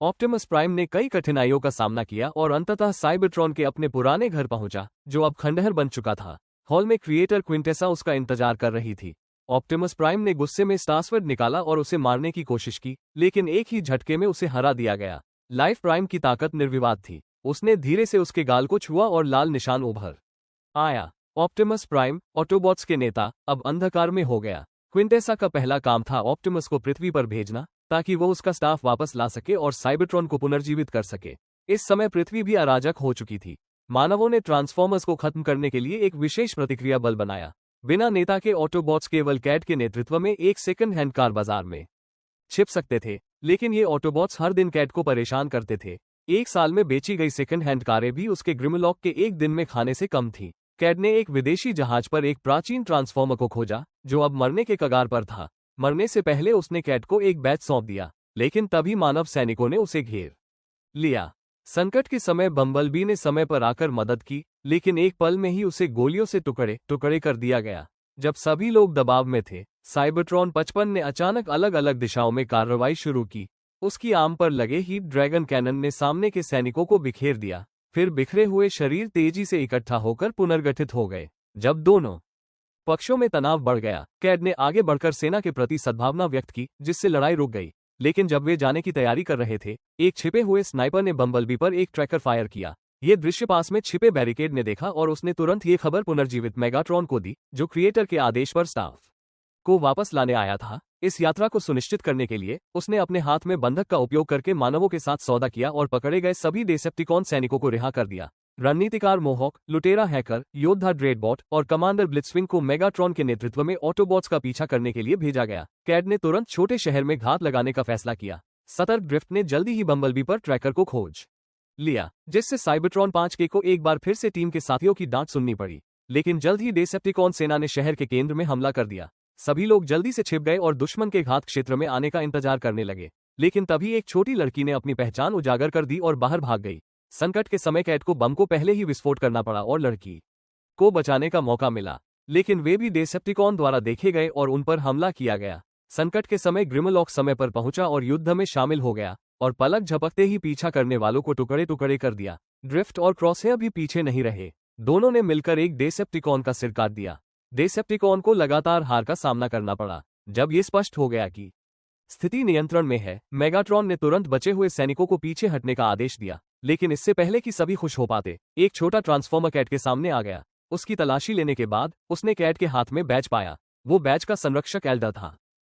Optimus prime ने कई कठिनाइयों का सामना किया और अंततः साइबरट्रॉन के अपने पुराने घर पहुंचा, जो अब खंडहर बन चुका था। हॉल में क्रिएटर क्विंटेसा उसका इंतजार कर रही थी। ऑप्टिमस प्राइम ने गुस्से में स्टारस्वर्ड निकाला और उसे मारने की कोशिश की, लेकिन एक ही झटके में उसे हरा दिया गया। लाइफ प्राइम की ताकत निर्विवाद थी। उसने धीरे से उसके गाल को छुआ और लाल निशान उभर आया। ऑप्टिमस प्राइम, ऑटोबॉट्स के नेता, अब अंधकार में हो गया। क्विंटेसा का पहला काम था ऑप्टिमस को पृथ्वी पर भेजना, ताकि वो उसका स्टाफ वापस ला सके और साइबरट्रॉन को पुनर्जीवित कर सके। इस समय पृथ्वी भी अराजक हो चुकी थी। मानवों ने ट्रांसफॉर्मर्स को खत्म करने के लिए एक विशेष प्रतिक्रिया बल बनाया। बिना नेता के ऑटोबॉट्स केवल कैट के नेतृत्व में एक सेकंड हैंड कार बाजार में छिप सकते थे, लेकिन ये ऑटोबॉट्स हर दिन कैट को परेशान करते थे। एक साल में बेची गई सेकंड हैंड कारें भी उसके ग्रिमलॉक के एक दिन में खाने से कम थी। कैट ने एक विदेशी जहाज पर एक प्राचीन ट्रांसफॉर्मर को खोजा, जो अब मरने के कगार पर था। मरने से पहले उसने कैट को एक बैच सौंप दिया, लेकिन तभी मानव सैनिकों ने उसे घेर लिया। संकट के समय बम्बलबी ने समय पर आकर मदद की, लेकिन एक पल में ही उसे गोलियों से टुकड़े टुकड़े कर दिया गया। जब सभी लोग दबाव में थे, साइबरट्रॉन 55 ने अचानक अलग अलग दिशाओं में कार्रवाई शुरू की। उसकी आर्म पर लगे हीट ड्रैगन कैनन ने सामने के सैनिकों को बिखेर दिया। फिर बिखरे हुए शरीर तेजी से इकट्ठा होकर पुनर्गठित हो गए। जब दोनों पक्षों में तनाव बढ़ गया, कैट ने आगे बढ़कर सेना के प्रति सद्भावना व्यक्त की, जिससे लड़ाई रुक गई। लेकिन जब वे जाने की तैयारी कर रहे थे, एक छिपे हुए स्नाइपर ने बम्बलबी पर एक ट्रैकर फायर किया। ये दृश्य पास में छिपे बैरिकेड ने देखा और उसने तुरंत ये खबर पुनर्जीवित मेगाट्रॉन को दी, जो क्रिएटर के आदेश पर स्टाफ को वापस लाने आया था। इस यात्रा को सुनिश्चित करने के लिए उसने अपने हाथ में बंधक का उपयोग करके मानवों के साथ सौदा किया और पकड़े गए सभी डेसेप्टिकॉन सैनिकों को रिहा कर दिया। रणनीतिकार मोहॉक, लुटेरा हैकर, योद्धा ड्रेडबॉट और कमांडर ब्लिट्सविंग को मेगाट्रॉन के नेतृत्व में ऑटोबॉट्स का पीछा करने के लिए भेजा गया। कैट ने तुरंत छोटे शहर में घात लगाने का फैसला किया। सतर्क ड्रिफ्ट ने जल्दी ही बम्बलबी पर ट्रैकर को खोज लिया, जिससे साइबरट्रॉन 5K को एक बार फिर से टीम के साथियों की डांट सुननी पड़ी। लेकिन जल्द ही डेसेप्टिकॉन सेना ने शहर के केंद्र में हमला कर दिया। सभी लोग जल्दी से छिप गए और दुश्मन के घात क्षेत्र में आने का इंतजार करने लगे। लेकिन तभी एक छोटी लड़की ने अपनी पहचान उजागर कर दी और बाहर भाग गई। संकट के समय कैट को बम को पहले ही विस्फोट करना पड़ा और लड़की को बचाने का मौका मिला, लेकिन वे भी डेसेप्टिकॉन द्वारा देखे गए और उन पर हमला किया गया। संकट के समय ग्रिमलॉक समय पर पहुंचा और युद्ध में शामिल हो गया और पलक झपकते ही पीछा करने वालों को टुकड़े टुकड़े कर दिया। ड्रिफ्ट और क्रॉसहेयर भी पीछे नहीं रहे। दोनों ने मिलकर एक डेसेप्टिकॉन का सिर काट दिया। डेसेप्टिकॉन को लगातार हार का सामना करना पड़ा। जब ये स्पष्ट हो गया कि स्थिति नियंत्रण में है, मेगाट्रॉन ने तुरंत बचे हुए सैनिकों को पीछे हटने का आदेश दिया। लेकिन इससे पहले कि सभी खुश हो पाते, एक छोटा ट्रांसफॉर्मर कैट के सामने आ गया। उसकी तलाशी लेने के बाद उसने कैट के हाथ में बैज पाया। वो बैज का संरक्षक एल्डर था।